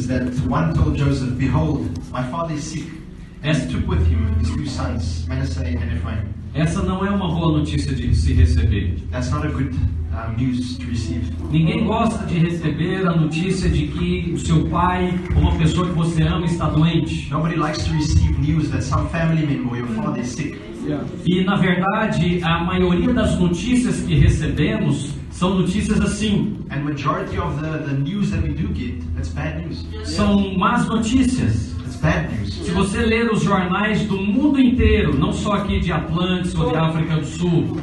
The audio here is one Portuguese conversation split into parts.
is that one told Joseph, "Behold, my father is sick," and he took with him his 2 sons, Manasseh and Ephraim. Essa não é uma boa notícia de se receber. That's not a good news to receive. Ninguém gosta de receber a notícia de que o seu pai, ou uma pessoa que você ama, está doente. Nobody likes to receive news that some family member or your father is sick. E na verdade, a maioria das notícias que recebemos são notícias assim. And majority of the news that we do get, that's bad news. São más notícias. It's bad news. Se você ler os jornais do mundo inteiro, não só aqui de Atlantis ou de África do Sul,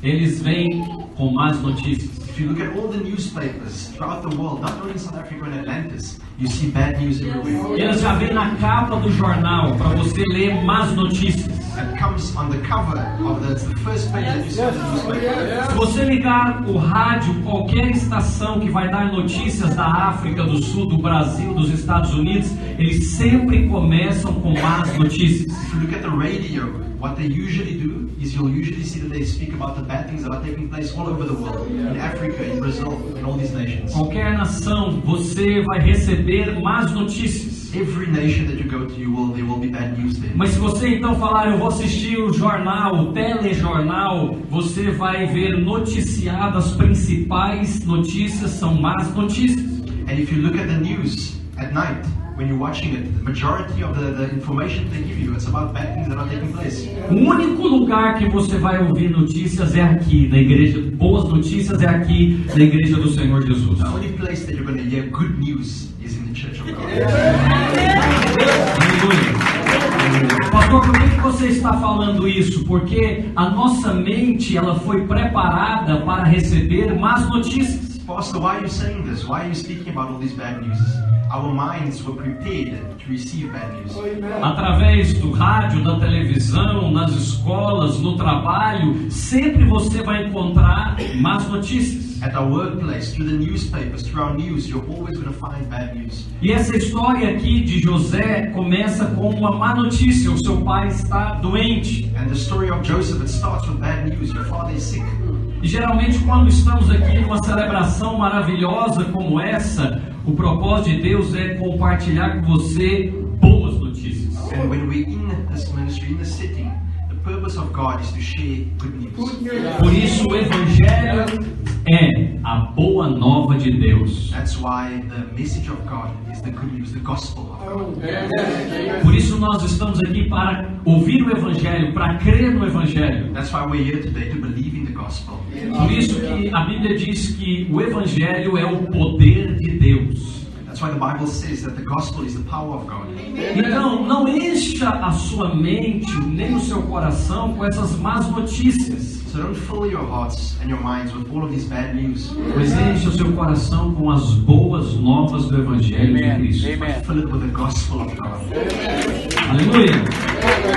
eles vêm com más notícias. If you look at all the newspapers throughout the world, not only in South Africa and Atlantis, you see bad news everywhere. Eles já vêm na capa do jornal para você ler más notícias. It comes on the cover of the first page that you see in the newspaper. Se você ligar o rádio, qualquer estação que vai dar notícias da África do Sul, do Brasil, dos Estados Unidos, eles sempre começam com más notícias. If you look at the radio, what they usually do is you'll usually see that they speak about the bad things that are taking place all over the world, in Africa, in Brazil, in all these nations. Qualquer nação, você vai receber más notícias. Every nation that you go to, there will be bad news there. Mas se você então falar, eu vou assistir o jornal, o telejornal, você vai ver noticiadas, as principais notícias são más notícias. And if you look at the news at night, when you're watching it, the majority of the information they give you, it's about bad things that are taking place. O único lugar que você vai ouvir notícias é aqui, na igreja. Boas notícias é aqui, na igreja do Senhor Jesus. The only place that you're going to hear good news is in the church of God. Pastor, por que você está falando isso? Porque a nossa mente, ela foi preparada para receber más notícias. Pastor, why are you saying this? Why are you speaking about all these bad news? Our minds were prepared to receive bad news. Através do rádio, da televisão, nas escolas, no trabalho, sempre você vai encontrar más notícias. At our workplace, through the newspapers, through our news, you're always going to find bad news. E essa história aqui de José começa com uma má notícia: o seu pai está doente. And the story of Joseph, it starts with bad news. Your father is sick. E geralmente quando estamos aqui numa celebração maravilhosa como essa, o propósito de Deus é compartilhar com você boas notícias. And when we're in this ministry, in this setting, the purpose of God is to share good news. Por isso o Evangelho é a boa nova de Deus. That's why the message of God is the good news, the gospel of God. Por isso nós estamos aqui para ouvir o Evangelho, para crer no Evangelho. That's why we're here today, to believe in the gospel. Por isso que a Bíblia diz que o Evangelho é o poder de Deus. That's why the Bible says that the gospel is the power of God. Então, não encha a sua mente nem o seu coração com essas más notícias. So don't fill your hearts and your minds with all of these bad news. Mas enche o seu coração com as boas novas do Evangelho de Cristo. Fill it with the gospel of God. Aleluia!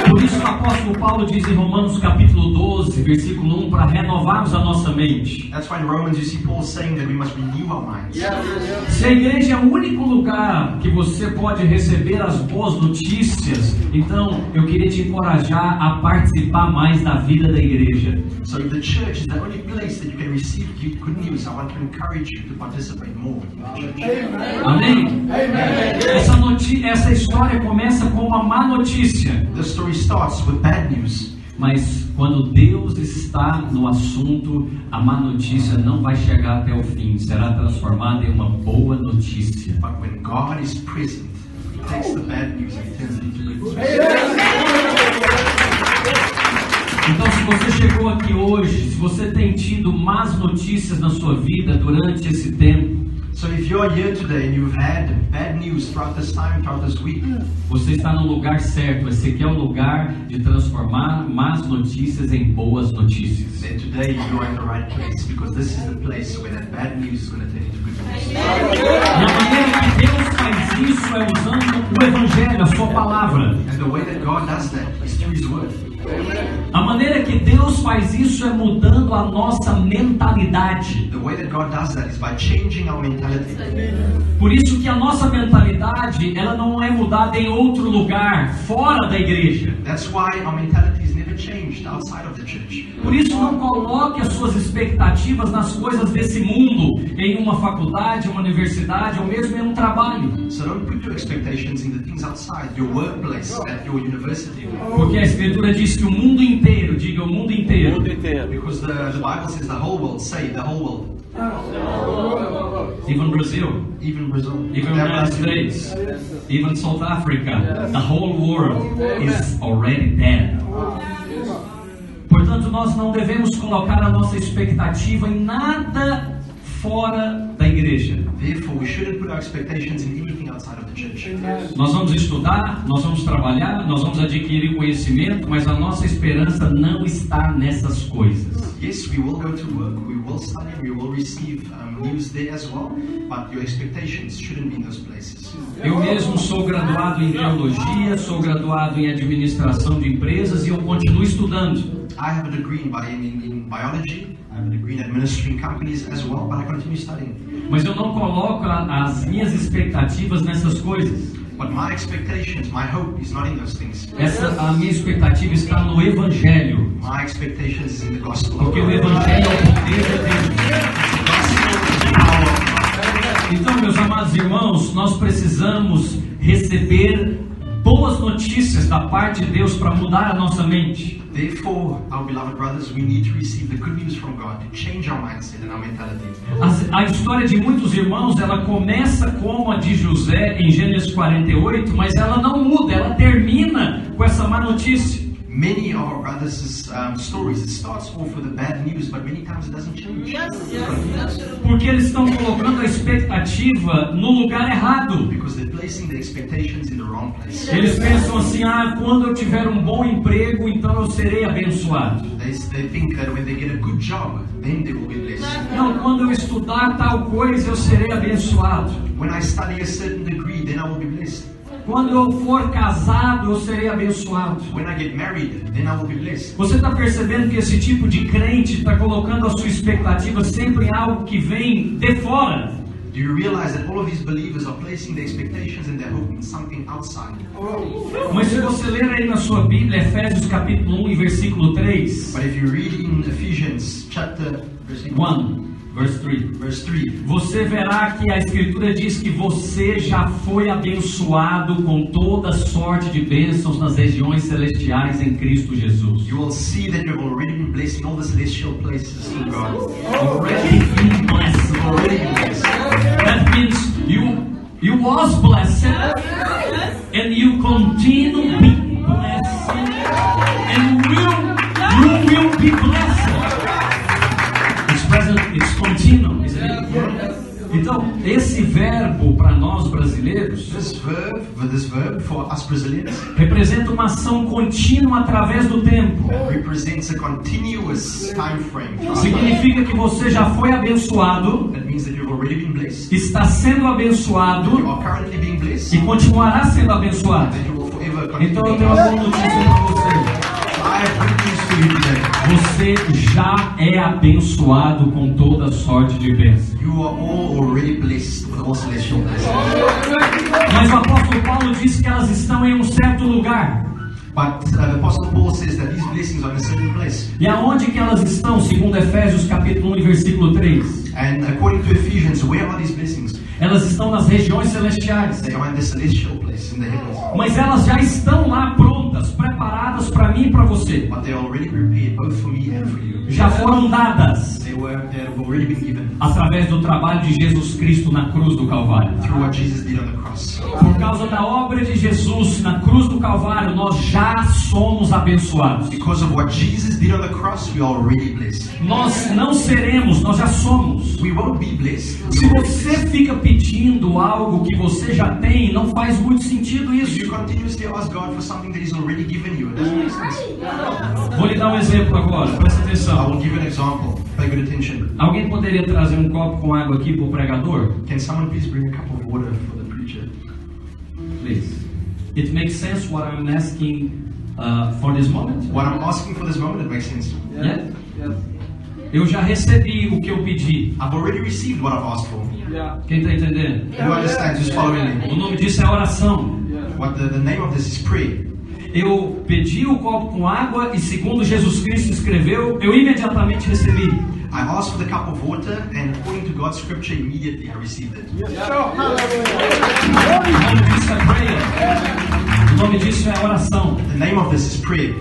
Por isso o apóstolo Paulo diz em Romanos capítulo 12, versículo 1, para renovarmos a nossa mente. That's why in Romans you see Paul saying that we must renew our minds. Se a igreja é o único lugar que você pode receber as boas notícias, então eu queria te encorajar a participar mais da vida da igreja. So if the church is the only place that you can receive good news, I want to encourage you to participate more in the church. Amém? Essa história começa com uma má notícia. The story starts with bad news. Mas quando Deus está no assunto, a má notícia não vai chegar até o fim, será transformada em uma boa notícia. But when God is present, He takes the bad news and turns it into good news. Então, se você chegou aqui hoje, se você tem tido más notícias na sua vida durante esse tempo, so if you're here today and you've had bad news throughout this time, throughout this week, você está no lugar certo. Esse aqui é o lugar de transformar más notícias em boas notícias. then today you're in the right place, because this is the place where that bad news is going to turn into good news. E a maneira que Deus faz isso é usando o Evangelho, a sua palavra. And the way that God does that is through His Word. A maneira que Deus faz isso é mudando a nossa mentalidade. The way that God does that is by changing our mentality. Por isso que a nossa mentalidade, ela não é mudada em outro lugar, fora da igreja. That's why our mentality is never get changed outside of the church. Por isso, não coloque as suas expectativas nas coisas desse mundo, em uma faculdade, uma universidade ou mesmo em um trabalho. So don't put your expectations in the things outside, your workplace, at your university. Porque a Escritura diz que o mundo inteiro, diga o mundo inteiro, Because the Bible says the whole world, say the whole world. even Brazil, Even Brazil. even United States, even South Africa, the whole world is already dead. Portanto, nós não devemos colocar a nossa expectativa em nada fora da igreja. Therefore, we shouldn't put our expectations in anything outside of the church. Nós vamos estudar, nós vamos trabalhar, nós vamos adquirir conhecimento, mas a nossa esperança não está nessas coisas. Yes, we will go to work, we will study, we will receive news there as well, but your expectations shouldn't be in those places. Eu mesmo sou graduado em teologia, sou graduado em administração de empresas e eu continuo estudando. I have a degree in biology, I have a degree in administering companies as well, but I continue studying. Mas eu não coloco as minhas expectativas nessas coisas. But my expectations, my hope is not in those things. A minha expectativa está no Evangelho. My expectations is in the gospel. Porque o Evangelho é o poder de Deus. Então, meus amados irmãos, nós precisamos receber boas notícias da parte de Deus para mudar a nossa mente. Therefore, our beloved brothers, we need to receive the good news from God to change our mindset and our mentality. A história de muitos irmãos, ela começa como a de José em Gênesis 48, mas ela não muda, ela termina com essa má notícia. Many of our brothers' stories, it starts off with the bad news, but many times it doesn't change. Porque eles estão colocando a expectativa no lugar errado. Because they're placing the expectations in the wrong place. Eles pensam assim, quando eu tiver um bom emprego, então eu serei abençoado. They think that when they get a good job, then they will be blessed. Não, quando eu estudar tal coisa, eu serei abençoado. When I study a certain degree, then I will be blessed. Quando eu for casado, eu serei abençoado. When I get married, then I will be blessed. Você está percebendo que esse tipo de crente está colocando a sua expectativa sempre em algo que vem de fora? Do you realize that all of these believers are placing their expectations and their hope in something outside? Mas se você ler aí na sua Bíblia, Efésios capítulo 1 e versículo 3. But if you read in Ephesians chapter 1. Verse 3. Você verá que a Escritura diz que você já foi abençoado com toda sorte de bênçãos nas regiões celestiais em Cristo Jesus. You will see that you have already been blessed in all the celestial places in God. Already been blessed. Already been blessed. That means you was blessed and you continue being blessed and you will be blessed. It's continuum, isn't it? Então, esse verbo para nós brasileiros This verb for us Brazilians representa uma ação contínua através do tempo. represents a continuous time frame. Significa que você já foi abençoado, That means that you've already been blessed. está sendo abençoado You are currently being blessed. e continuará sendo abençoado. That you will forever continue. Então eu tenho uma boa notícia para você. I have good news for you today. Você já é abençoado com toda sorte de bênçãos. You are all already blessed with all celestial blessings. Mas o apóstolo Paulo diz que elas estão em um certo lugar. But the Apostle Paul says that these blessings are in a certain place. E aonde que elas estão, segundo Efésios capítulo 1 e versículo 3? And according to Ephesians, where are these blessings? Elas estão nas regiões celestiais. They are in the celestial place, in the heavens. Mas elas já estão lá prontas, preparadas para mim e para você. But they are already prepared, both for me and for you. Já foram dadas They have already been given através do trabalho de Jesus Cristo na cruz do Calvário. through what Jesus did on the cross. Por causa da obra de Jesus na cruz do Calvário, nós já somos abençoados. Because of what Jesus did on the cross, we are already blessed. Nós não seremos, nós já somos. We won't be blessed. Se você fica pedindo algo que você já tem, não faz muito sentido If isso. you continuously ask God for something that He's already given you, it doesn't make sense. Vou lhe dar um exemplo agora, presta I atenção. will give you an example. Pay good attention. Alguém poderia trazer um copo com água aqui para o pregador? Can someone please bring a cup of water for the preacher? Please. It makes sense what I'm asking for this moment? What I'm asking for this moment, it makes sense. Yeah? Eu já recebi o que eu pedi. I've already received what I've asked for. Quem está entendendo? You understand? Just following me. O nome disso é oração. What the name of this is prayer. eu pedi o copo com água e, segundo Jesus Cristo escreveu, eu imediatamente recebi. I asked for the cup of water, and according to God's scripture, immediately I received it. O nome disso é prayer. O nome disso é oração. The name of this is prayer.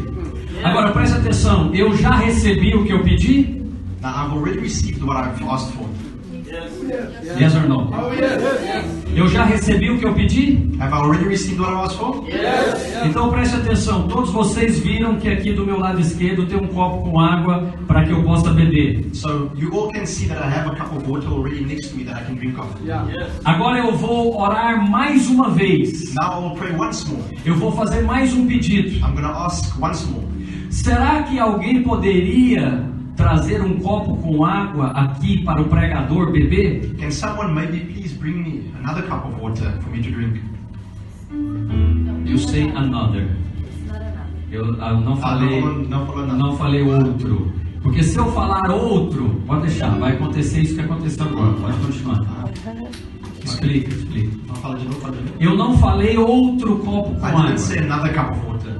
Agora preste atenção, eu já recebi o que eu pedi? Now I've already received what I've asked for. Yes or no? Eu já recebi o que eu pedi? Have I already received what I asked for? Então preste atenção, todos vocês viram que aqui do meu lado esquerdo tem um copo com água para que eu possa beber. So you all can see that I have a cup of water already next to me that I can drink of. Agora eu vou orar mais uma vez. Now I will pray once more. Eu vou fazer mais um pedido. I'm going to ask once more. Será que alguém poderia trazer um copo com água aqui para o pregador beber? Can someone maybe please bring me another cup of water for me to drink? You say another. Eu não falei, não falei outro. Porque se eu falar outro, pode deixar, vai acontecer isso que aconteceu agora. Pode continuar. Explica. Fala de novo. Eu não falei outro copo com I água. didn't say another cup of water.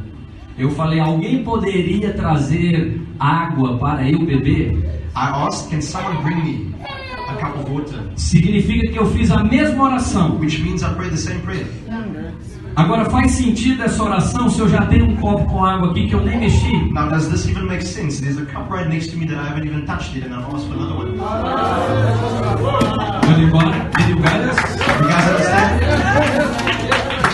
Eu falei, alguém poderia trazer água para eu beber? I asked, can someone bring me a cup of water? Significa que eu fiz a mesma oração. Which means I prayed the same prayer. Agora faz sentido essa oração se eu já tenho um copo com água aqui que eu nem mexi? Now does this even make sense? There's a cup right next to me that I haven't even touched it and I've asked for another one. Did you get it? You guys understand?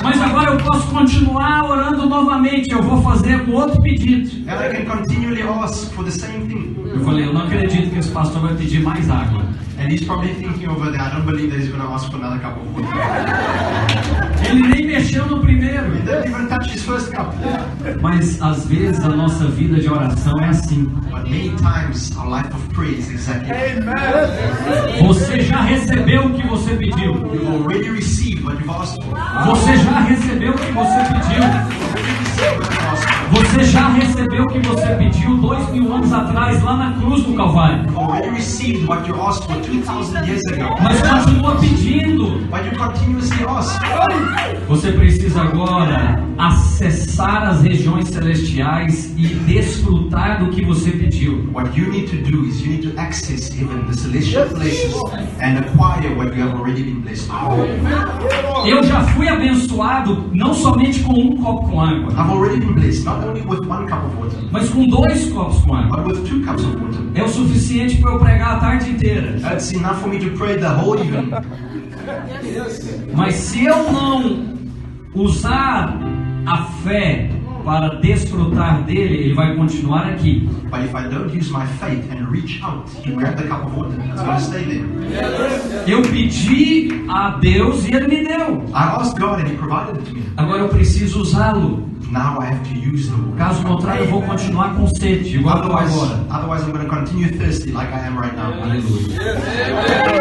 Mas agora eu posso continuar orando novamente. Eu vou fazer um outro pedido. And I can continually ask for the same thing. Eu falei, eu não acredito que esse pastor vai pedir mais água. And he's probably thinking over there, I don't believe that he's going to ask for another cup of water. Ele nem mexeu no primeiro. He didn't even touch his first cup. Mas às vezes a nossa vida de oração é assim. But many times our life of prayer is exactly Você já recebeu o que você pediu. you've already received what you've asked for. Você já recebeu o que você pediu. Você já recebeu o que você pediu 2000 anos atrás lá na cruz do Calvário. You've already received what you asked for 2,000 years ago. Mas continua pedindo. But you continuously ask. Você precisa agora acessar as regiões celestiais e desfrutar do que você pediu. What you need to do is you need to access heaven, the celestial places, and acquire what you have already been blessed with. Eu já fui abençoado não somente com um copo com água, I've already been blessed, not only with one cup of water, mas com 2 copos com água. but with 2 cups of water. É o suficiente para eu pregar a tarde inteira. That's enough for me to pray the whole evening. Mas se eu não usar a fé para desfrutar dele, ele vai continuar aqui. But if I don't use my faith and reach out to grab the cup of water, it's going to stay there. Eu pedi a Deus e ele me deu. I asked God and He provided it to me. Agora eu preciso usá-lo. Now I have to use the water. Caso contrário, eu vou continuar com sede, igual eu estou agora. Otherwise I'm going to continue thirsty like I am right now. Aleluia.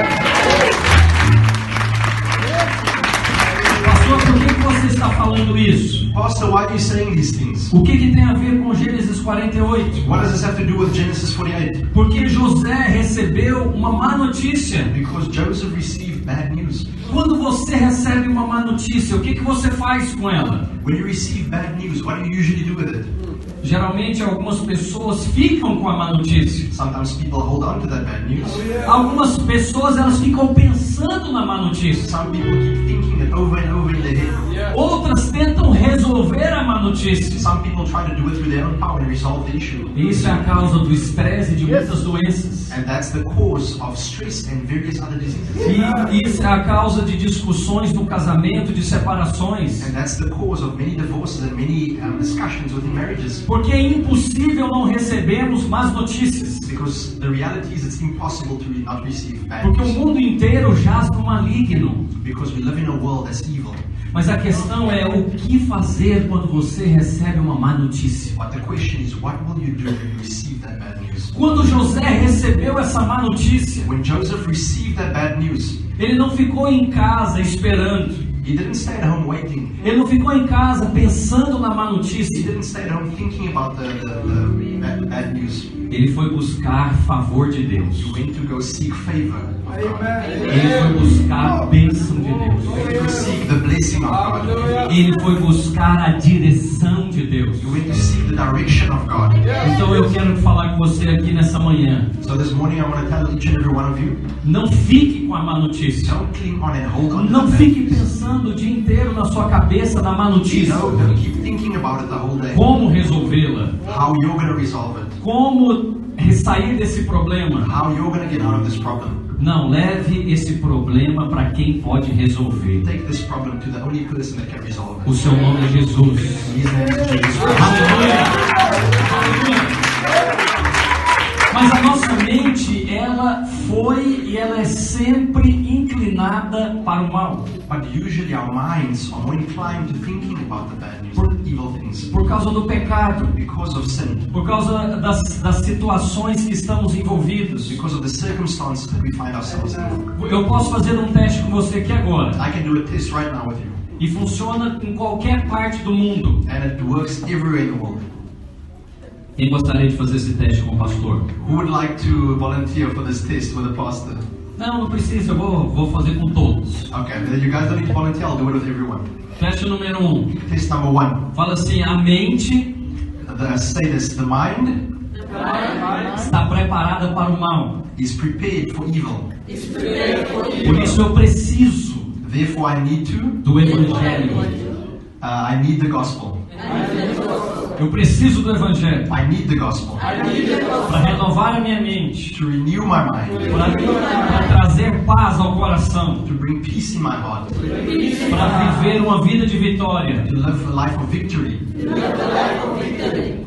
Pastor, por que você está falando isso? Pastor, why are you saying these things? O que tem a ver com Gênesis 48? What does this have to do with Genesis 48? Porque José recebeu uma má notícia. Because Joseph received bad news. Quando você recebe uma má notícia, o que você faz com ela? When you receive bad news, what do you usually do with it? Geralmente algumas pessoas ficam com a má notícia. Sometimes people hold on to that bad news. Algumas pessoas elas ficam pensando na má notícia. Some people keep thinking it over and over in their head. Outras tentam resolver a má notícia. Some people try to do it through their own power and resolve the issue. Isso é a causa do estresse e de muitas doenças. And that's the cause of stress and various other diseases. E isso é a causa de discussões no casamento, de separações. And that's the cause of many divorces and many discussions within marriages. Porque é impossível não recebermos más notícias. Because the reality is it's impossible to not receive bad Porque o news. mundo inteiro jaz no maligno. Because we live in a world that's evil. Mas a questão é o que fazer quando você recebe uma má notícia. But the question is, what will you do when you receive that bad news? Quando José recebeu essa má notícia, When Joseph received that bad news, ele não ficou em casa esperando. he didn't stay at home waiting. Ele não ficou em casa pensando na má He notícia. didn't stay at home thinking about the bad news. Ele foi buscar favor de Deus. He went to go seek favor of God. Ele foi buscar a bênção de Deus. He went to seek the blessing of God. Ele foi buscar a direção de Deus. He went to seek the direction of God. Então eu quero falar com você aqui nessa manhã. So this morning I want to tell each and every one of you, Não fique com a má notícia. don't cling on and hold on to Não the fique bad news. pensando o dia inteiro na sua cabeça na má notícia. No, don't keep thinking about it the whole day. Como resolvê-la? How you're going to resolve it. Como sair desse problema? How you're going to get out of this problem. Não, leve esse problema para quem pode resolver. Take this problem to the only person that can resolve O it. seu nome é Jesus. His name is Jesus Christ. Aleluia! Aleluia! Mas a nossa mente, ela foi e ela é sempre inclinada para o mal. But usually our minds are more inclined to thinking about the bad news, evil things, Por causa do pecado, because of sin, por causa das situações que estamos envolvidos. because of the circumstances that we find ourselves in. Eu posso fazer um teste com você aqui agora. I can do a test right now with you, E funciona em qualquer parte do mundo. and it works everywhere in the world. Quem gostaria de fazer esse teste com o pastor? Who would like to volunteer for this test with the pastor? Não precisa, eu vou fazer com todos. Okay, then you guys don't need to volunteer, I'll do it with everyone. Teste número 1. Test number 1. Fala assim, a mente Say this, the mind está preparada para o mal. is prepared for evil. Por isso eu preciso Therefore I need to, do evangelho. I need the gospel. Eu preciso do evangelho I need the gospel para renovar a minha mente, to renew my mind, para trazer paz ao coração, to bring peace in my heart, para viver uma vida de vitória. to live a life of victory.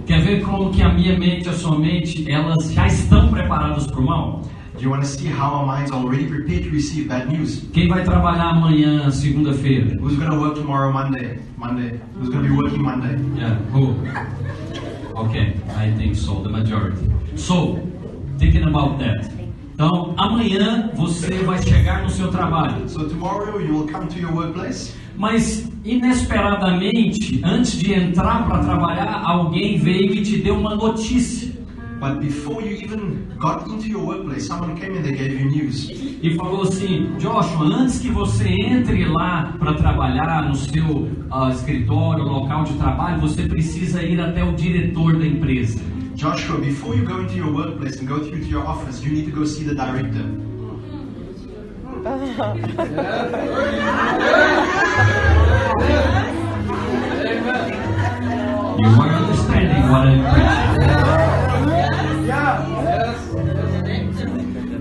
Quer ver como que a minha mente e a sua mente, elas já estão preparadas para o mal? Do you want to see how our minds are already prepared to receive bad news? Quem vai trabalhar amanhã, segunda-feira? Who's going to work tomorrow, Monday? Who's going to be working Monday? Yeah, who? Okay, I think so, the majority. So, thinking about that. Então, amanhã você vai chegar no seu trabalho. So tomorrow you will come to your workplace, Mas, inesperadamente, antes de entrar para trabalhar, alguém veio e te deu uma notícia. but before you even got into your workplace, someone came and they gave you news. E falou assim, Joshua, antes que você entre lá para trabalhar no seu escritório, local de trabalho, você precisa ir até o diretor da empresa. Joshua, before you go into your workplace and go through to your office, you need to go see the director. You are understanding what I'm preaching.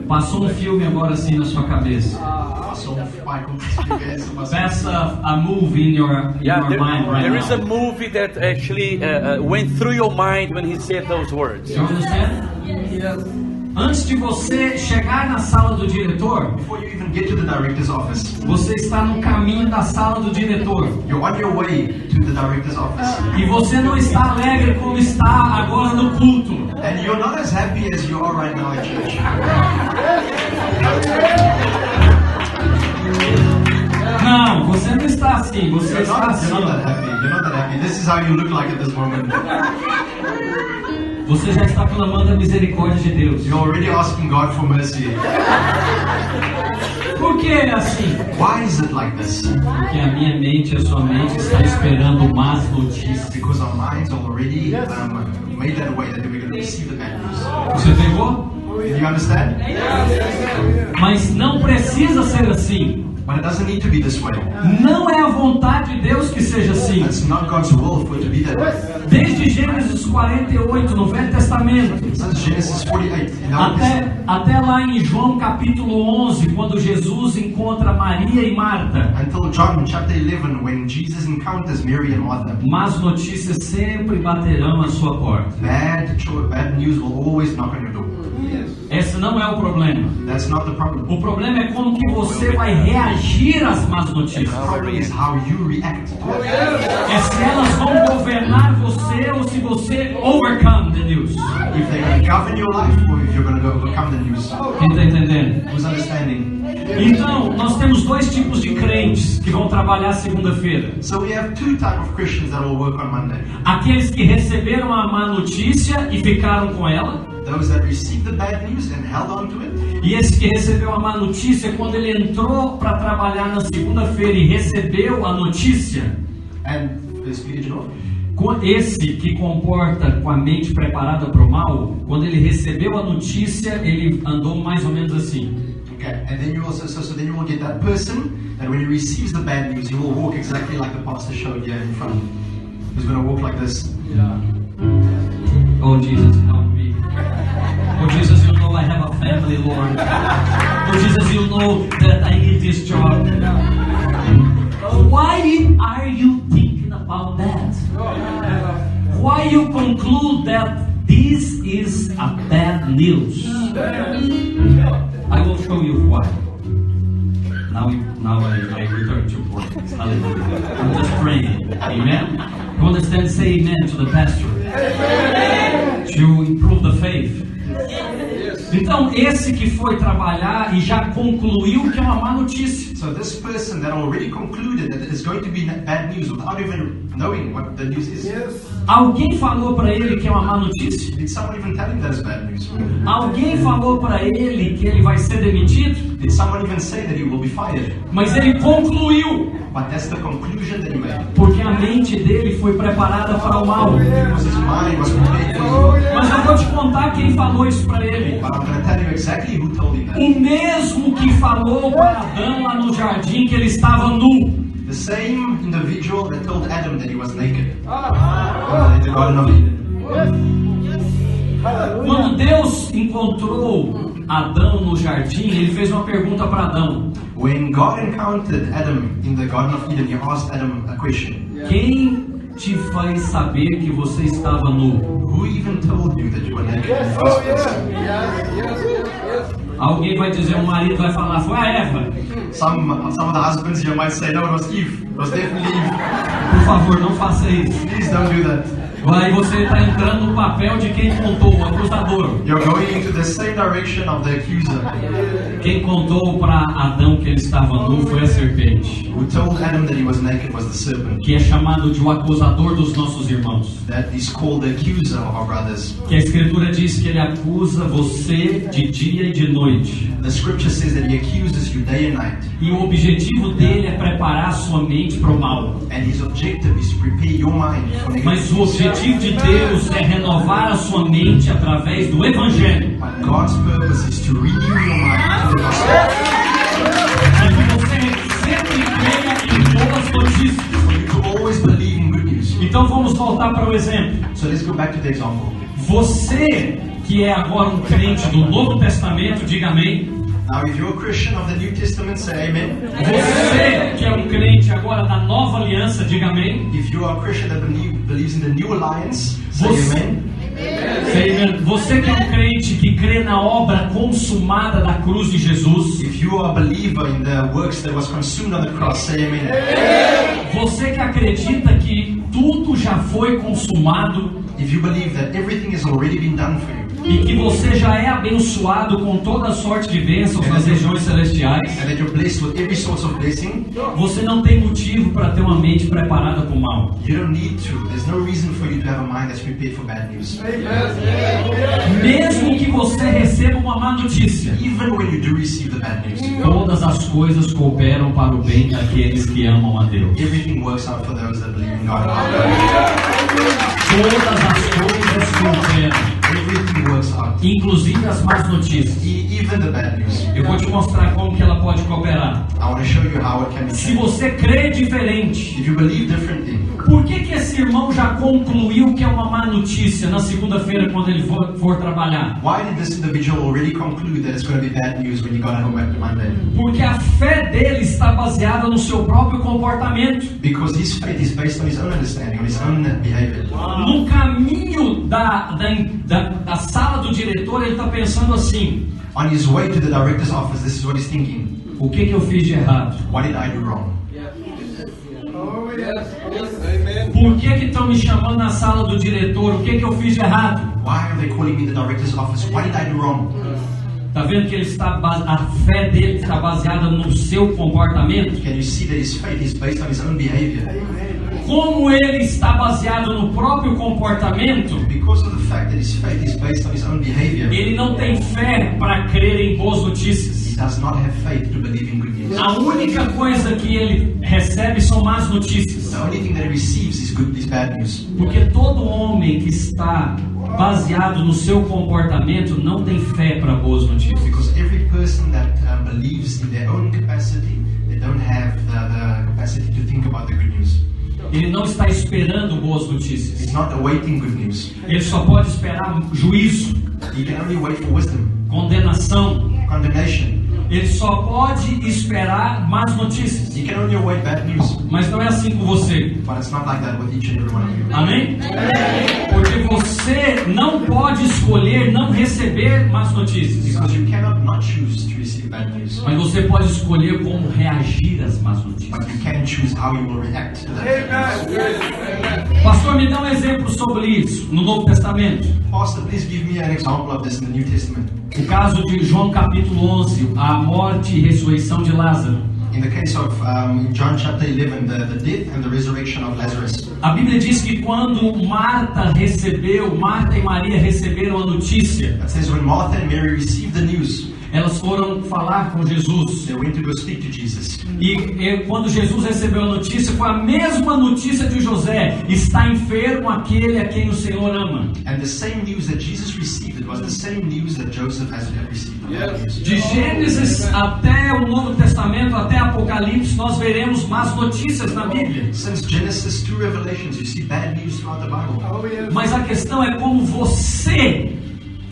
Passou um filme agora assim na sua cabeça. So, Michael, That's a movie in your Yeah, mind right there now. is a movie that actually went through your mind when he said those words. You understand? Antes de você chegar na sala do diretor, before you even get to the director's office, você está no caminho da sala do diretor. you're on your way to the director's office, E você não está alegre como está agora no culto. and you're not as happy as you are right now at church. Não, você não está assim. Você You're está not assim. that happy. You're not that happy. This is how you look like at this moment. Você já está clamando a misericórdia de Deus. You're already asking God for mercy. Por que é assim? Why is it like this? Porque a minha mente e a sua mente está esperando más notícias. Because our minds already made that way that we're going to receive the bad news. Você pegou? Do you understand? Mas não precisa ser assim. But it doesn't need to be this way. Não é a vontade de Deus que seja assim. It's not God's will for it to be that way. Desde Gênesis 48, no Velho Testamento, Since Genesis 48, in the Old Testament, até lá em João capítulo 11, quando Jesus encontra Maria e Marta, until John chapter 11, when Jesus encounters Mary and Martha, más notícias sempre baterão à sua porta. bad news will always knock on your door. Esse não é o problema. That's not the problem. O problema é como que você vai reagir às más notícias. The problem is how you react to it. É se elas vão governar você ou se você overcome the news. If they're going to govern your life or if you're going to overcome the news. Quem está entendendo? Who's understanding? Então, nós temos dois tipos de crentes que vão trabalhar segunda-feira. So we have two types of Christians that will work on Monday. Aqueles que receberam a má notícia e ficaram com ela. Those that received the bad news and held on to it. E esse que recebeu a má notícia, quando ele entrou para trabalhar na segunda-feira e recebeu a notícia. And speak de novo. Esse que comporta com a mente preparada para o mal, quando ele recebeu a notícia, ele andou mais ou menos assim. Okay, and then you also so then you will get that person that when he receives the bad news, he will walk exactly like the pastor showed here in front. He's going to walk like this. Oh Jesus, help me. Oh Jesus, you know I have a family, Lord. Oh Jesus, you know that I need this job. Why are you thinking about that? Why you conclude that this is a bad news? I will show you why. Now I return to Portuguese. Hallelujah. I'm just praying. Amen. You understand? Say amen to the pastor. To improve the faith. Então, esse que foi trabalhar e já concluiu que é uma má notícia. So this person that already concluded that it's going to be bad news without even knowing what the news is. Alguém falou para ele que é uma má notícia? Did someone even tell him that it's bad news? Alguém falou para ele que ele vai ser demitido? Did someone even say that he will be fired? Mas ele concluiu. But that's the conclusion that he made. Porque a mente dele foi preparada para o mal. Because his mind was prepared for evil. Mas eu vou te contar quem falou isso para ele. But I'm going to tell you exactly who told him that. O mesmo que falou para Adão lá no jardim que ele estava nu. The same individual that told Adam that he was naked. In the Garden of Eden. Quando Deus encontrou Adão no jardim, ele fez uma pergunta para Adão. When God encountered Adam in the Garden of Eden, he asked Adam a question. Quem te fez saber que você estava nu? Who even told you that you were naked in the first place? Alguém vai dizer, o marido vai falar, foi a Eva. Some of the husbands here might say, no, it was Eve. It was definitely Eve. Por favor, não faça isso. Please don't do that. Aí você está entrando no papel de quem contou, o acusador. You're going into the same direction of the accuser. Quem contou para Adão que ele estava nu foi a serpente. Who told Adam that he was naked was the serpent. Que é chamado de o acusador dos nossos irmãos. That is called the accuser of our brothers. Que a escritura diz que ele acusa você de dia e de noite. The scripture says that he accuses you day and night. E o objetivo dele é preparar a sua mente para o mal. And his objective is to prepare your mind for negative. Mas o objetivo de Deus é renovar a sua mente através do Evangelho. But God's purpose is to renew your mind to the gospel. Para que você sempre creia em boas notícias. For you to always believe in good news. Então vamos voltar para o exemplo. So let's go back to the example. Você que é agora um crente do Novo Testamento, diga amém. Now, if you're a Christian of the New Testament, say amen. Você que é um crente agora da Nova Aliança, diga amém. If you are a Christian that believes in the New Alliance, say Você- amen. Você que é um crente que crê na obra consumada da cruz de Jesus. If you are a believer in the works that was consumed on the cross, say amen. Você que acredita que tudo já foi consumado If you believe that everything has already been done for you, e que você já é abençoado com toda sorte de bênçãos nas regiões celestiais, and that you're blessed with every source of blessing, você não tem motivo para ter uma mente preparada para o mal. you don't need to. There's no reason for you to have a mind that's prepared for bad news. Mesmo que você receba uma má notícia, Even when you do receive the bad news, todas as coisas cooperam para o bem daqueles que amam a Deus. everything works out for those that believe in God. Todas as coisas cooperam, Everything works out, inclusive as más notícias. even the bad news. Eu vou te mostrar como que ela pode cooperar. I want to show you how it can be Se changed. você crê diferente, If you believe differently, por que esse irmão já concluiu que é uma má notícia na segunda-feira quando ele for trabalhar? why did this individual already conclude that it's going to be bad news when he got home back to Monday? Porque a fé dele está baseada no seu próprio comportamento. Because his faith is based on his own understanding, on his own behavior. No caminho da sala do diretor, ele está pensando assim: On his way to the director's office, this is what he's thinking. o que eu fiz de errado? What did I do wrong? Por que estão me chamando na sala do diretor? O que eu fiz de errado? Why are they calling me the director's office? What did I do wrong? Tá vendo que ele está a fé dele está baseada no seu comportamento? Can you see that his faith is based on his own behavior? Como ele está baseado no próprio comportamento, Because of the fact that his faith is based on his own behavior, ele não tem fé para crer em boas notícias. he does not have faith to believe in good news. A única coisa que ele recebe são más notícias. The only thing that he receives is bad news. Porque todo homem que está baseado no seu comportamento não tem fé para boas notícias. Because every person that believes in their own capacity, they don't have the capacity to think about the good news. Ele não está esperando boas notícias. He's not awaiting good news. Ele só pode esperar juízo, He can only wait for wisdom, condenação. condemnation. Ele só pode esperar más notícias. He can only await bad news. Mas não é assim com você. But it's not like that with each and every one of you. Amém? Porque você não pode escolher não receber más notícias. Because you cannot not choose to receive bad news. Mas você pode escolher como reagir às más notícias. But you can choose how you will react to that. Pastor, me dá um exemplo sobre isso no Novo Testamento. Pastor, please give me an example of this in the New Testament. O caso de João capítulo 11, a morte e ressurreição de Lázaro. In the case of John chapter 11, the death and the resurrection of Lazarus. A Bíblia diz que quando Marta e Maria receberam a notícia, It says when Martha and Mary received the news, elas foram falar com Jesus. they went to go speak to Jesus. E quando Jesus recebeu a notícia, foi a mesma notícia de José: está enfermo aquele a quem o Senhor ama. And the same news that Jesus received, it was the same news that Joseph has received. De Gênesis até o Novo Testamento, até Apocalipse, nós veremos más notícias na Bíblia. Since Genesis to Revelations, you see bad news throughout the Bible. Mas a questão é como você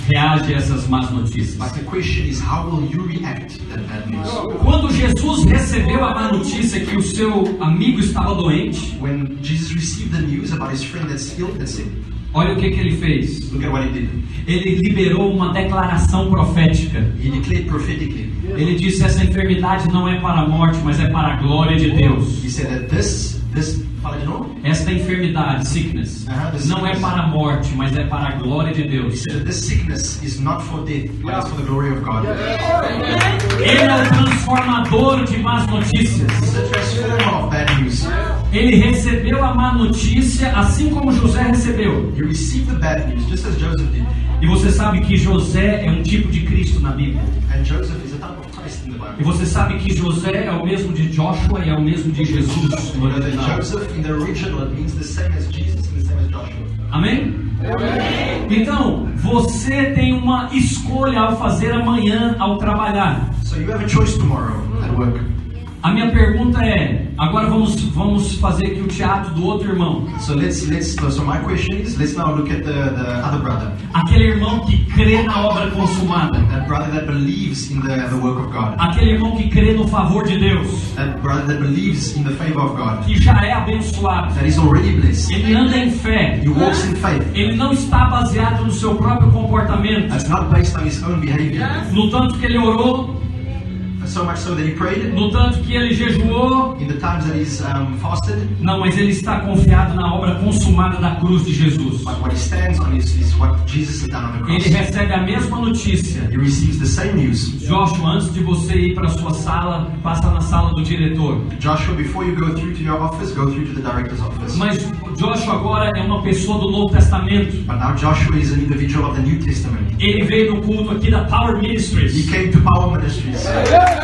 reage a essas más notícias. But the question is, how will you react to that bad news? Quando Jesus recebeu a má notícia que o seu amigo estava doente, When Jesus received the news about his friend that's ill, that's sick, olha o que ele fez. look at what he did. Ele liberou uma declaração profética. He declared prophetically. Ele disse: essa enfermidade não é para a morte, mas é para a glória de Deus. He said that this Esta enfermidade, sickness, não é para a morte, mas é para a glória de he Deus. said that this sickness is not for death, but it's for the glory of God. Ele é o transformador de más notícias. He's the transformer of bad news. Ele recebeu a má notícia assim como José recebeu. He received the bad news just as Joseph did. E você sabe que José é um tipo de Cristo na Bíblia. And Joseph is a type of Christ in the E Bible. você sabe que José é o mesmo de Joshua e é o mesmo de Jesus no You know that original. Joseph in the original it means the same as Jesus and the same as Joshua. Amém? Então, você tem uma escolha ao fazer amanhã ao trabalhar. So you have a choice tomorrow at work. A minha pergunta é, agora vamos fazer aqui o teatro do outro irmão. So so my question is, let's now look at the other brother. Aquele irmão que crê na obra consumada. That brother that believes in the work of God. Aquele irmão que crê no favor de Deus. That brother that believes in the favor of God. Que já é abençoado. That is already blessed. Ele anda em fé. He walks in faith. Ele não está baseado no seu próprio comportamento. That's not based on his own behavior. No tanto que ele orou, So much so that he prayed. no tanto que ele jejuou. In the times that he's fasted. Não, mas ele está confiado na obra consumada da cruz de Jesus. But what he stands on is what Jesus has done on the cross. Ele recebe a mesma notícia. He receives the same news. Joshua, antes de você ir para a sua sala, passa na sala do diretor. Joshua, before you go through to your office, go through to the director's office. Mas Joshua agora é uma pessoa do Novo Testamento. But now Joshua is an individual of the New Testament. Ele veio no culto aqui da Power He Ministries. came to Power Ministries. Aleluia!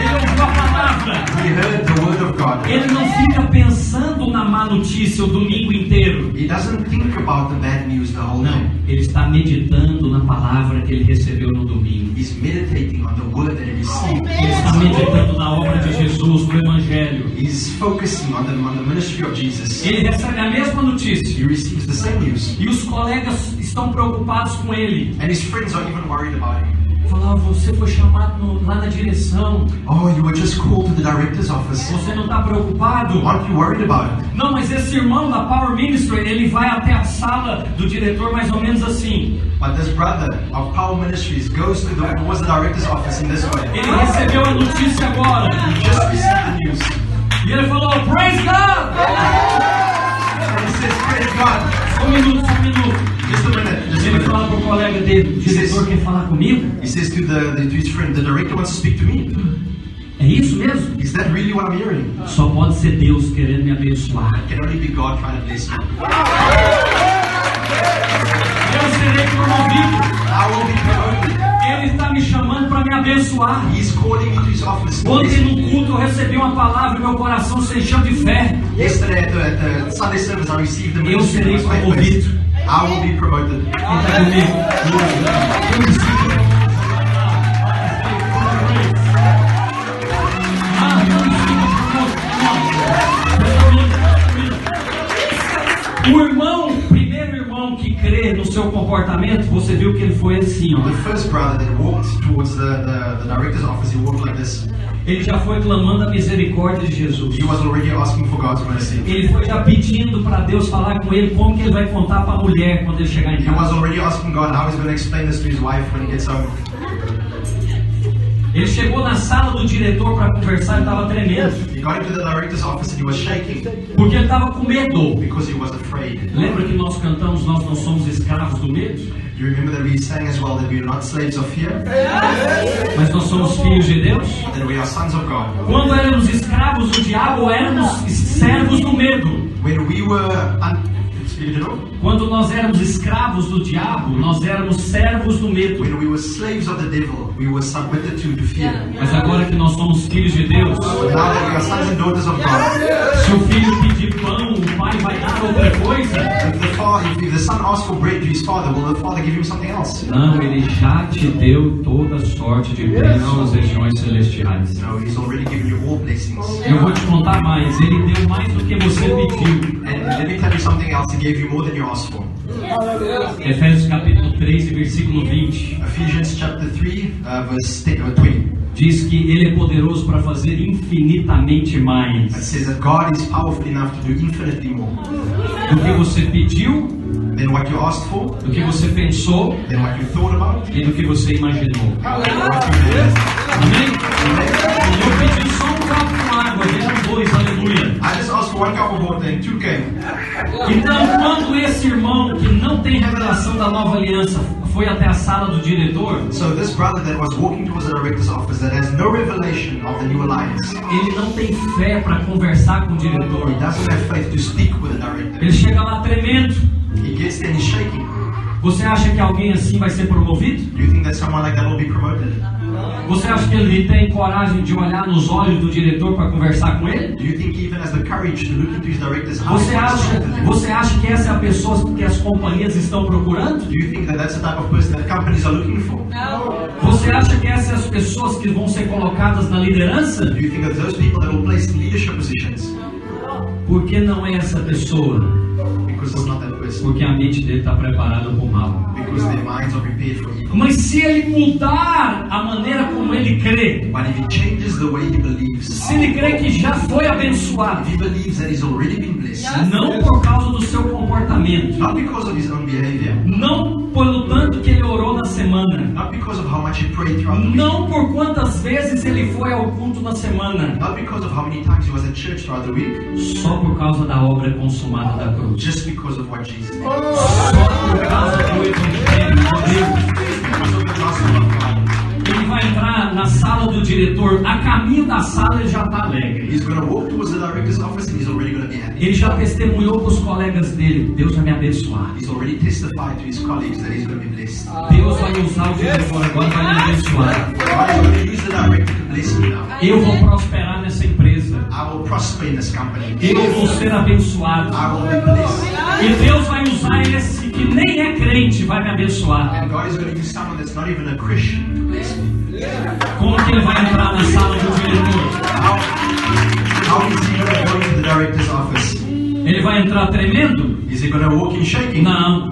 Ele ouviu a palavra. He heard the word of God. Ele não fica pensando na má notícia o domingo inteiro. He doesn't think about the bad news the whole Não, day. ele está meditando na palavra que ele recebeu no domingo. He's meditating on the word that he received. Ele está meditando na obra de Jesus, no Evangelho. He's focusing on the ministry of Jesus. Ele recebe a mesma notícia. He receives the same news. E os colegas estão preocupados com ele. And his friends aren't even worried about him. Falaram: você foi chamado lá na direção. Oh, you were just called to the director's office. Você não está preocupado? Aren't you worried about it? Não, mas esse irmão da Power Ministry, ele vai até a sala do diretor mais ou menos assim. But this brother of Power Ministries goes to the director's office in this way. Ele recebeu a notícia agora. He just received the news. E ele falou: praise God! And he says, praise God. Só um minuto. Just a minute. Just a Ele minute. fala pro colega dele, o diretor quer falar comigo? He says to his friend, the director wants to speak to me. É isso mesmo? Is that really what I'm hearing? Só pode ser Deus querendo me abençoar. It can only be God trying to bless me. Eu serei promovido. I will be promoted. Ele está me chamando para me abençoar. He's calling me to his office. Ontem no culto eu recebi uma palavra e meu coração se encheu de fé. Yesterday at the Sunday service, I received the Eu serei promovido. I will be promoted. Quem está comigo? Eu me sinto. O irmão, o primeiro irmão que crê no seu comportamento, você viu que ele foi assim, ó. The first brother that walked towards the director's office, he walked like this. Ele já foi clamando a misericórdia de Jesus. He was already asking for God's mercy. Ele foi já pedindo para Deus falar com ele como que ele vai contar para a mulher quando ele chegar em He was casa. already asking God how he's going to explain this to his wife when he gets home. Ele chegou na sala do diretor para conversar e estava tremendo, He got into the director's office and he was shaking porque ele estava com medo. because he was afraid. Lembra que nós cantamos, nós não somos escravos do medo, You remember that we sang as well that we are not slaves of fear, mas nós somos filhos de Deus? that we are sons of God. Quando éramos escravos do diabo, éramos servos do medo. When we were Quando nós éramos escravos do diabo, nós éramos servos do medo. when we were slaves of the devil, we were submitted to fear. Mas agora que nós somos filhos de Deus, But now that we are sons and daughters of God, se o filho pedir pão, o pai vai dar outra coisa? if the son asks for bread to his father, will the father give him something else? Não, ele já te deu toda sorte de bênçãos nas regiões celestiais. No, he's already given you all blessings. Eu vou te contar mais, ele deu mais do que você pediu. And let me tell you something else, he gave you more than you asked for. Efésios capítulo 3 e versículo 20. Ephesians chapter 3, verse 20. Diz que ele é poderoso para fazer infinitamente It mais says that God is powerful enough to do infinitely more do que você pediu, than what you asked for, do que você pensou than what you thought about, e do que você imaginou. than what you imagined. Amém? E eu pedi só um copo com água, vieram dois, aleluia. I just asked for one cup of water and two came. Então, quando esse irmão que não tem revelação da nova aliança foi até a sala do diretor, So this brother that was walking towards the director's office that has no revelation of the new alliance, ele não tem fé para conversar com o diretor. he doesn't have faith to speak with the director. Ele chega lá tremendo. He gets there and he's shaking. Você acha que alguém assim vai ser promovido? Do you think that someone like that will be promoted? Você acha que ele tem coragem de olhar nos olhos do diretor para conversar com ele? Do you think he even has the courage to look into his director's eyes? Você acha que essa é a pessoa que as companhias estão procurando? Do you think that that's the type of person that companies are looking for? Você acha que essas são as pessoas que vão ser colocadas na liderança? Do you think that those people that will place in leadership positions? Por que não é essa pessoa? Because it's not that person. Porque a mente dele está preparada para o mal. Because their minds are prepared for evil. Mas se ele mudar a maneira como ele crê, But if he changes the way he believes, se ele crê que já foi abençoado, if he believes that he's already been blessed, não por causa do seu comportamento, not because of his own behavior, não pelo tanto que ele orou na semana, not because of how much he prayed throughout the week, não por quantas vezes ele foi ao culto na semana, not because of how many times he was at church throughout the week, só por causa da obra consumada da cruz, just because of what Jesus did, só por causa do evangelho de Deus. because of the gospel of God. Ele vai entrar na sala do diretor, a caminho da sala ele já está alegre. He's going to walk towards the director's office and he's already going to be happy. Ele já testemunhou para os colegas dele, Deus vai me abençoar. He's already testified to his colleagues that he's going to be blessed. Deus vai usar o diretor agora, vai me abençoar. God is going to use the director to bless me now. Eu vou prosperar nessa empresa. I will prosper in this company. Eu vou ser abençoado. I will be blessed. E Deus vai usar esse que nem é crente, vai me abençoar. And God is going to use someone that's not even a Christian to bless me. Como que ele vai entrar na sala do diretor? How is he going to go into the director's office? Ele vai entrar tremendo? Is he going to walk in shaking? Não.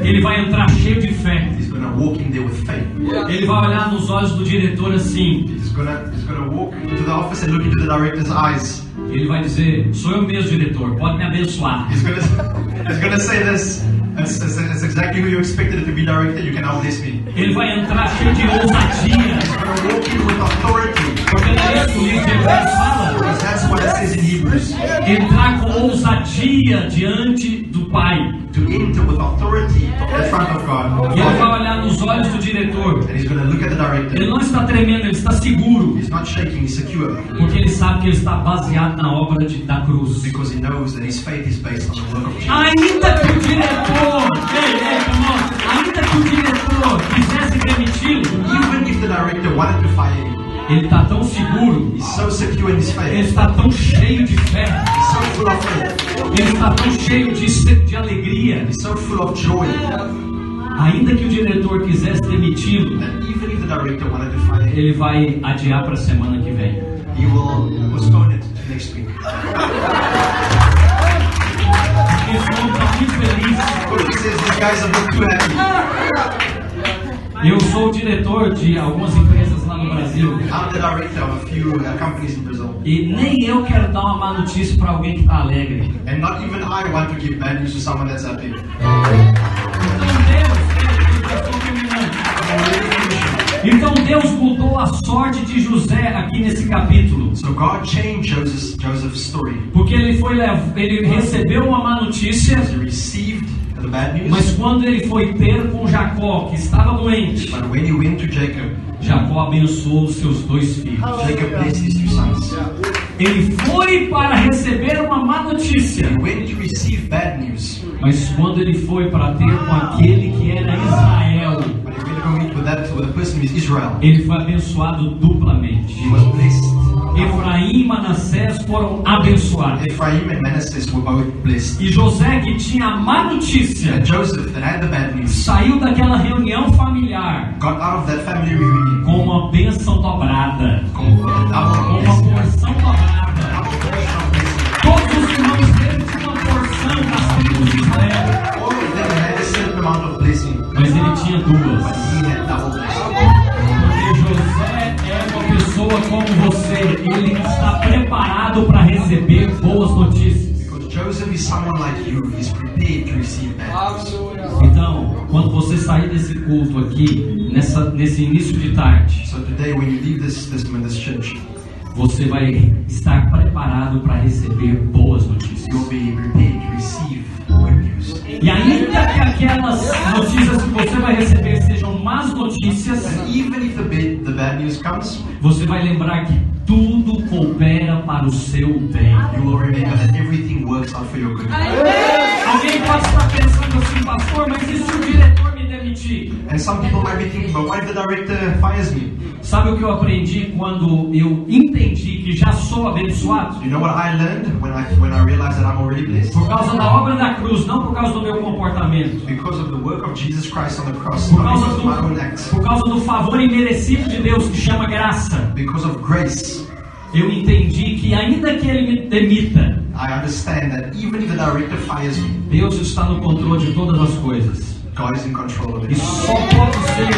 Ele vai entrar cheio de fé. He's going to walk in there with faith. Ele vai olhar nos olhos do diretor assim. He's going to walk into the office and look into the director's eyes. Ele vai dizer, sou eu mesmo, diretor, pode me abençoar. He's going to say this. That's exactly who you expected it to be, director. You can now bless me. Ele vai entrar cheio de ousadia. He's going to walk in with authority. Porque não é isso que o livro de Hebreus fala? Because that's what it says in Hebrews. Entrar com ousadia diante do Pai. to enter with authority in front of God. E ele vai olhar nos olhos do diretor. And he's going to look at the Ele director. não está tremendo, ele está seguro. He's not shaking, he's secure. Porque ele sabe que ele está baseado na obra da cruz. Because he knows that his faith is based on the work of Jesus. Ainda que o diretor, ainda que o diretor quisesse demiti-lo, Even if the director wanted to fire him, ele está tão seguro, he's so secure in his ele faith, está tão cheio de fé, he's so full of faith, ele está tão cheio de alegria. he's so full of joy, Ainda que o diretor quisesse demiti-lo, that even if the director wanted to fire him, ele vai adiar para a semana que vem. he will postpone it to next week. Esse homem está muito feliz. Because he says these guys are not too happy. Eu sou o diretor de algumas empresas lá no Brasil. I'm the director of a few companies in Brazil. E nem eu quero dar uma má notícia para alguém que está alegre. And not even I want to give bad news to someone that's happy. Então Deus mudou a sorte de José aqui nesse capítulo. So God changed Joseph's story. Porque ele recebeu uma má notícia, He received the bad news, mas quando ele foi ter com Jacó, que estava doente, but when he went to Jacob, Jacó abençoou os seus 2 filhos. Jacob blessed his 2 sons. Ele foi para receber uma má notícia, He went to receive bad news, mas quando ele foi para ter com aquele que era Israel, but he went to go meet with the person who is Israel. ele foi abençoado duplamente. He was blessed. Efraim e Manassés foram abençoados. Ephraim and Manasseh were both blessed. E José, que tinha a má notícia, And Joseph, that had the bad news, saiu daquela reunião familiar got out of that family reunion com uma bênção dobrada, with a double com uma blessing. porção dobrada. Double portion of blessing. Todos os irmãos dele tinham uma porção das tribos de Israel, All of them had a certain amount of blessing, mas ele tinha but 2. he had double blessing. Porque José é uma pessoa como você, ele está preparado para receber boas notícias. Because Joseph is someone like you, he's prepared to receive bad news. Então, quando você sair desse culto aqui, nesse início de tarde, So today, when you leave this church, você vai estar preparado para receber boas notícias. you'll be prepared to receive good news. E ainda que aquelas notícias que você vai receber sejam más notícias, And even if the bad news comes, você vai lembrar que tudo coopera para o seu bem. you will remember that everything works out for your good. Alguém pode estar pensando assim, pastor, mas e se o diretor me demitir? And some people might be thinking, but what if the director fires me? Sabe o que eu aprendi quando eu entendi que já sou abençoado? You know what I learned when I realized that I'm already blessed? Por causa da obra da cruz, não por causa do meu comportamento. Because of the work of Jesus Christ on the cross, Por not causa, because of my own acts. por causa do favor imerecido de Deus que chama graça. Because of grace, Eu entendi que ainda que Ele me demita, I understand that even if the director fires me, Deus está no controle de todas as coisas. God is in control of E it. só pode ser,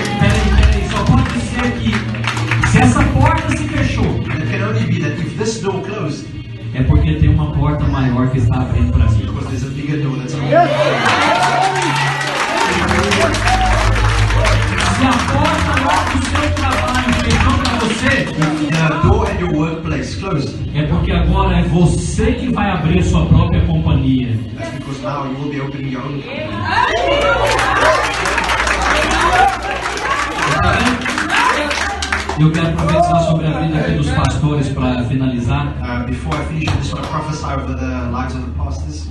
só pode ser que se essa porta se fechou, And it can only be that if this door closed, é porque tem uma porta maior que está abrindo para mim. because there's a bigger door that's open. Se a porta lá do seu trabalho fechou para você, The door at your workplace closed. é porque agora é você que vai abrir sua própria companhia. That's because now you will be opening your own. Eu quero profetizar sobre a vida aqui dos pastores para finalizar. Before I finish, I just want to prophesy over the lives of the pastors.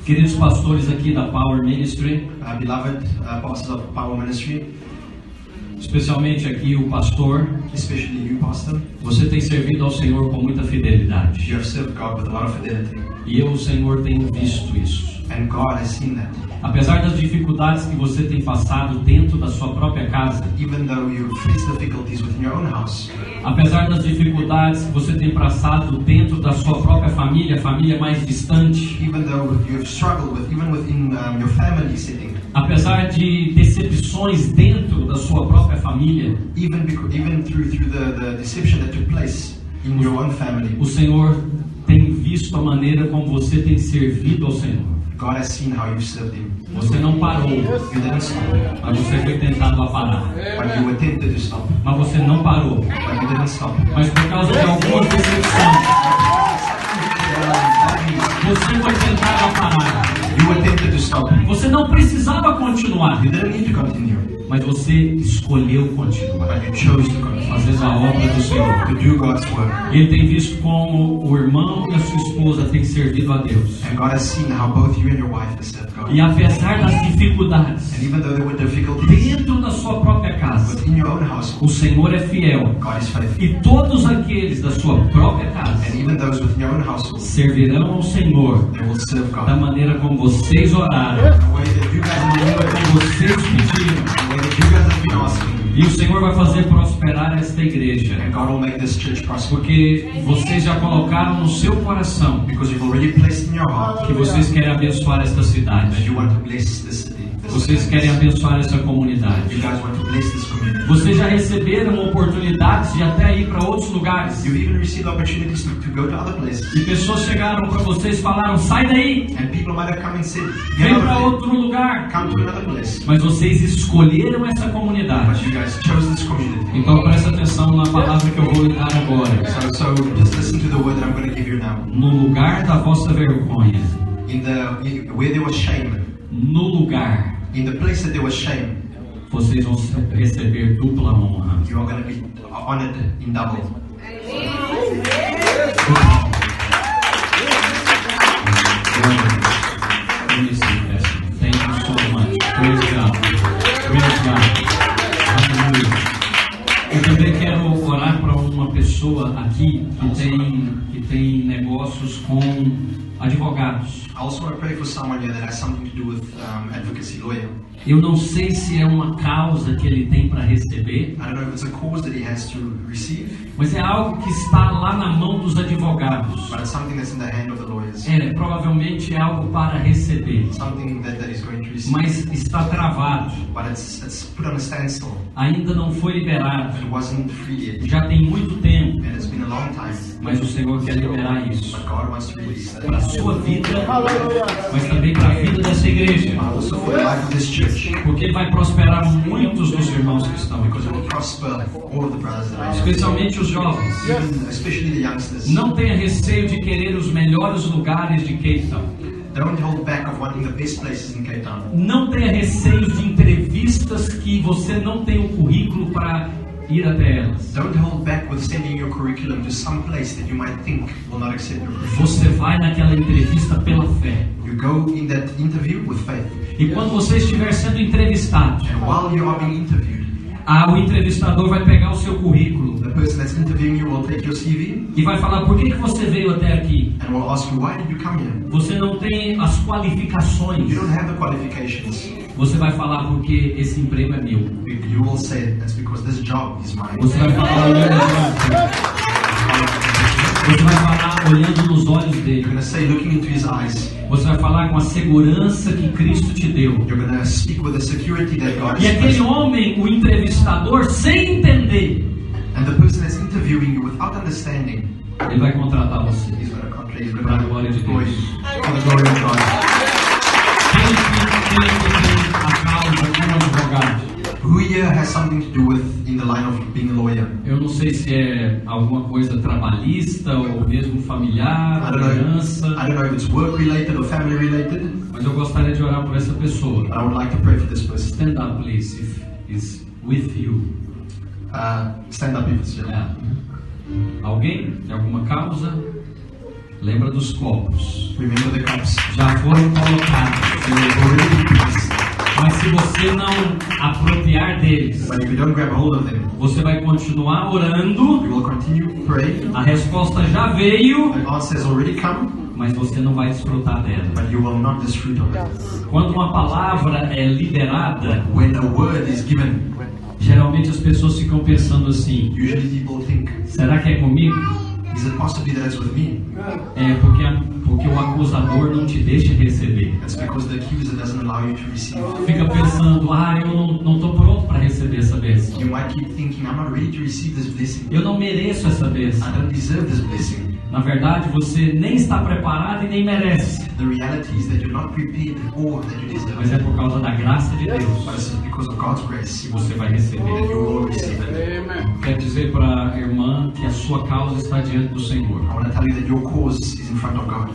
Queridos pastores aqui da Power Ministry, Beloved pastors of Power Ministry, especialmente aqui o pastor, especially you, pastor. você tem servido ao Senhor com muita fidelidade. You have served God with a lot of fidelity. E eu, o Senhor, tenho visto isso. And God has seen that. Apesar das dificuldades que você tem passado dentro da sua própria casa, Even though you face difficulties within your own house, apesar das dificuldades que você tem passado dentro da sua própria família, família mais distante, even though you have struggled with, even within your family setting, apesar de decepções dentro da sua própria família, even through the deception that took place in your own family, o Senhor tem visto a maneira como você tem servido ao Senhor. God has seen how you served Him. Você não parou, You didn't stop, mas você foi tentado a parar. but you were tempted to stop, Mas você não parou, but you didn't stop. mas por causa de algumas decepções, você foi tentado a parar. You were tempted to precisava continuar, You didn't need to continue, mas você escolheu continuar, but you chose to continue. fazendo a obra do Senhor. To do God's work. Ele tem visto como o irmão e a sua esposa têm servido a Deus. And God has seen how both you and your wife have served God. E apesar das dificuldades, And even though there were difficulties dentro da sua própria casa, within your own o household, Senhor é fiel. God is faithful. E todos aqueles da sua própria casa And even those within your own household, servirão ao Senhor they will serve da God. maneira como vocês oraram, The way that you guys are doing, como vocês pediram. the way that you guys have been asking. E o Senhor vai fazer prosperar esta igreja, And God will make this church prosper. porque vocês já colocaram no seu coração Because you've already placed in your heart que vocês querem abençoar esta that cidade. you want to bless this city. Vocês querem abençoar essa You comunidade. guys want to bless this community. Vocês já receberam oportunidades de até ir para outros lugares. You've even received opportunities to go to other places. E pessoas chegaram para vocês e falaram: sai daí, And people might have come and said, vem get out para of outro lugar. there. Come to another place. Mas vocês escolheram essa But comunidade. you guys chose this community. Então presta atenção na palavra que eu vou lhe dar agora. So just listen to the word that I'm going to give you now. No lugar da vossa vergonha, Where there was shame, no lugar, in the place that there was shame, vocês vão receber dupla honra. you are going to be honored in double. Thank you so much. Praise God. Praise God. Aleluia. Eu também quero orar para uma pessoa aqui que tem negócios com advogados. I also want to pray for someone here that has something to do with advocacy, lawyer. Eu não sei se é uma causa que ele tem para receber, I don't know if it's a cause that he has to receive, mas é algo que está lá na mão dos advogados. but it's something that's in the hand of the lawyers. Provavelmente é algo para receber, Something that he's going to receive, mas está travado, but it's put on a standstill. ainda não foi liberado. It wasn't free yet, Já tem muito tempo, and it's been a long time. mas o Senhor quer liberar isso But God wants to release that. para a sua vida, mas também para a vida dessa igreja, Also for the life of this church, porque Ele vai prosperar muitos dos irmãos que estão because aqui, it will prosper all of the brothers that are here, especialmente os jovens. especially the youngsters. Não tenha receio de querer os melhores lugares de Cape Town. Don't hold back of wanting the best places in Cape Town. Não tenha receio de entrevistas que você não tem o currículo para ir até elas. Don't hold back with sending your curriculum to some place that you might think will not accept your curriculum. Você vai naquela entrevista pela fé. You go in that interview with faith. E quando você estiver sendo entrevistado, And while you are being interviewed, o entrevistador vai pegar o seu currículo the person that's interviewing you will take your CV e vai falar: por que você veio até aqui? and will ask you, why did you come here? Você não tem as qualificações. You don't have the qualifications. Você vai falar: porque esse emprego é meu. You will say, that's because this job is mine. Você vai falar olhando nos olhos You're dele. going to say, looking into his eyes. Você vai falar com a segurança que Cristo te deu. You're going to speak with the security that God E has aquele placed. homem, o entrevistador, sem entender, And the person that's interviewing you without understanding, ele vai contratar você. he's going to contract, he's going Para a glória de to employ Deus. you for the glory of God. Quem tem a causa como advogado? Who here has something to do with in the line of being a lawyer? Eu não sei se é alguma coisa trabalhista ou mesmo familiar, I ou herança, don't know if it's work related or family related, mas eu gostaria de orar por essa pessoa. but I would like to pray for this person. Stand up, please, if it's with you. Stand up if it's you. É. Alguém? De alguma causa? Lembra dos copos. Remember the cups. Já foram colocados. They were already placed. Mas se você não apropriar deles, But if you don't grab hold of them, você vai continuar orando. you will continue praying. A resposta já veio, The answer has already come, mas você não vai desfrutar dela. but you will not desfruit of it. Quando uma palavra é liberada, When a word is given, geralmente as pessoas ficam pensando assim: usually people think, será que é comigo? is it possibly that it's with me? É porque o acusador não te deixa receber. That's because the accuser doesn't allow you to receive. Fica pensando: eu não estou pronto para receber essa bênção. You might keep thinking, I'm not ready to receive this blessing. Eu não mereço essa bênção. I don't deserve this blessing. Na verdade, você nem está preparado e nem merece. The reality is that you're not prepared or that you deserve. Mas é por causa da graça de Deus But it's because of God's grace que você vai receber. that you will receive it. Quero dizer para a irmã que a sua causa está diante do Senhor. I want to tell you that your cause is in front of God.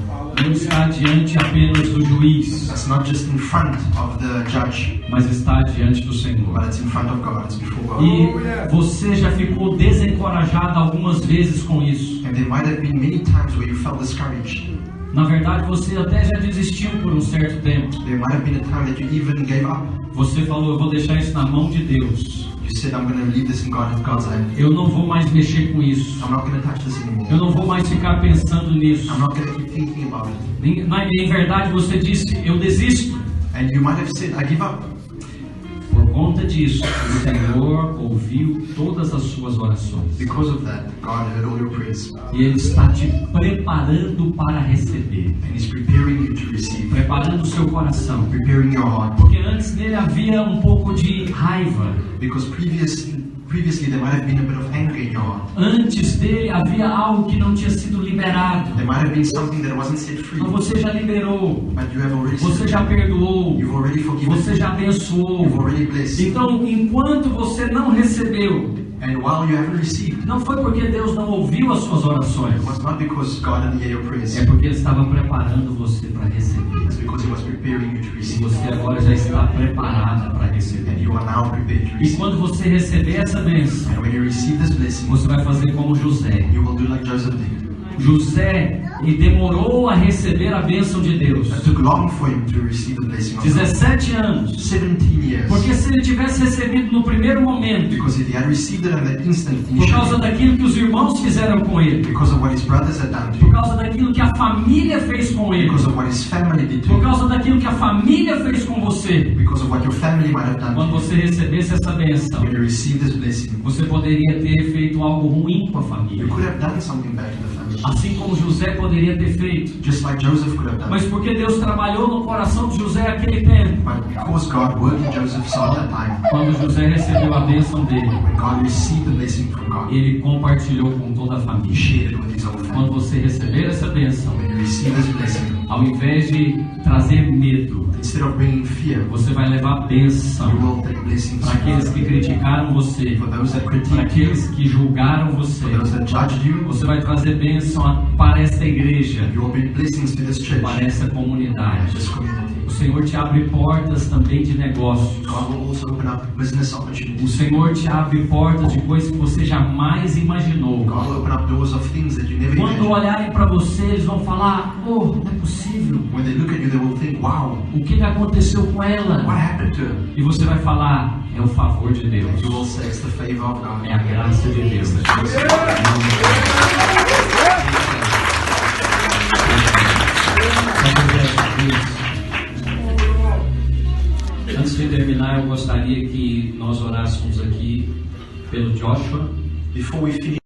Não está diante apenas do juiz, That's not just in front of the judge, mas está diante do Senhor. but it's in front of God. It's before God. E você já ficou desencorajado algumas vezes com isso. And there might have been many times where you felt discouraged. Na verdade, você até já desistiu por um certo tempo. There might have been a time that you even gave up. Você falou, eu vou deixar isso na mão de Deus. You said, I'm going to leave this in God's hand. Eu não vou mais mexer com isso. I'm not going to touch this anymore. Eu não vou mais ficar pensando nisso. I'm not going to keep thinking about it. Em verdade, você disse, eu desisto. And you might have said, I give up. Por conta disso, o Senhor ouviu todas as suas orações. Because of that, God heard all your prayers. E Ele está te preparando para receber. And He's preparing you to receive. Preparando o seu coração. Preparing your heart. Porque antes nele havia um pouco de raiva. Because previously there might have been a bit of anger in your heart. Antes dele havia algo que não tinha sido liberado. There might have been something that wasn't set free. Mas você já liberou. But you have already Você set já free. perdoou. You've already forgiven. Você já abençoou. You've already blessed. Então, enquanto você não recebeu, And while you haven't received, não foi porque Deus não ouviu as suas orações. it was not because God didn't hear your prayers. É porque Ele estava preparando você para receber. It's because He was preparing you to E receive. você agora já está preparada para receber. And you are now prepared to E receive. quando você receber essa bênção, And when you receive this blessing, você vai fazer como José. you will do like Joseph did. José, ele demorou a receber a bênção de Deus. It took long for him to receive the blessing of God. 17 anos. 17 years. Porque se ele tivesse recebido no primeiro momento, Because if he had received it in that instant, por causa initially, daquilo que os irmãos fizeram com ele, because of what his brothers had done to por him, causa daquilo que a família fez com ele, because of what his family did to por him, causa daquilo que a família fez com você, because of what your family might have done quando to you, você recebesse essa bênção, when you receive this blessing, você poderia ter feito algo ruim com a you família. could have done something bad to the family, Assim como José poderia ter feito. just like Joseph could have done. Mas porque Deus trabalhou no coração de José naquele tempo, But because God worked in Joseph's heart at that time, quando José recebeu a bênção dele, when God received the blessing from God, ele compartilhou com toda a he família. shared it with his whole Quando family. você receber essa bênção, When you receive this blessing, ao invés de trazer medo, instead of bringing fear, você vai levar bênção you will take blessings para aqueles que criticaram você, for those that para critique you, aqueles que julgaram você. for those that judged you. Você vai trazer bênção para esta igreja, You will bring blessings to this church, para essa comunidade. this community. O Senhor te abre portas também de negócios. God will also open up business O opportunities. Senhor te abre portas de coisas que você jamais imaginou. God will open up doors of things that you never Quando imagined. olharem para você, eles vão falar: oh, não é possível. When they look at you, they will think, wow, O que aconteceu com ela? what happened to her? E você vai falar: é o favor de Deus. You will say it's the favor of God. É a graça de Deus. Antes de terminar, eu gostaria que nós orássemos aqui pelo Joshua. Before we finish,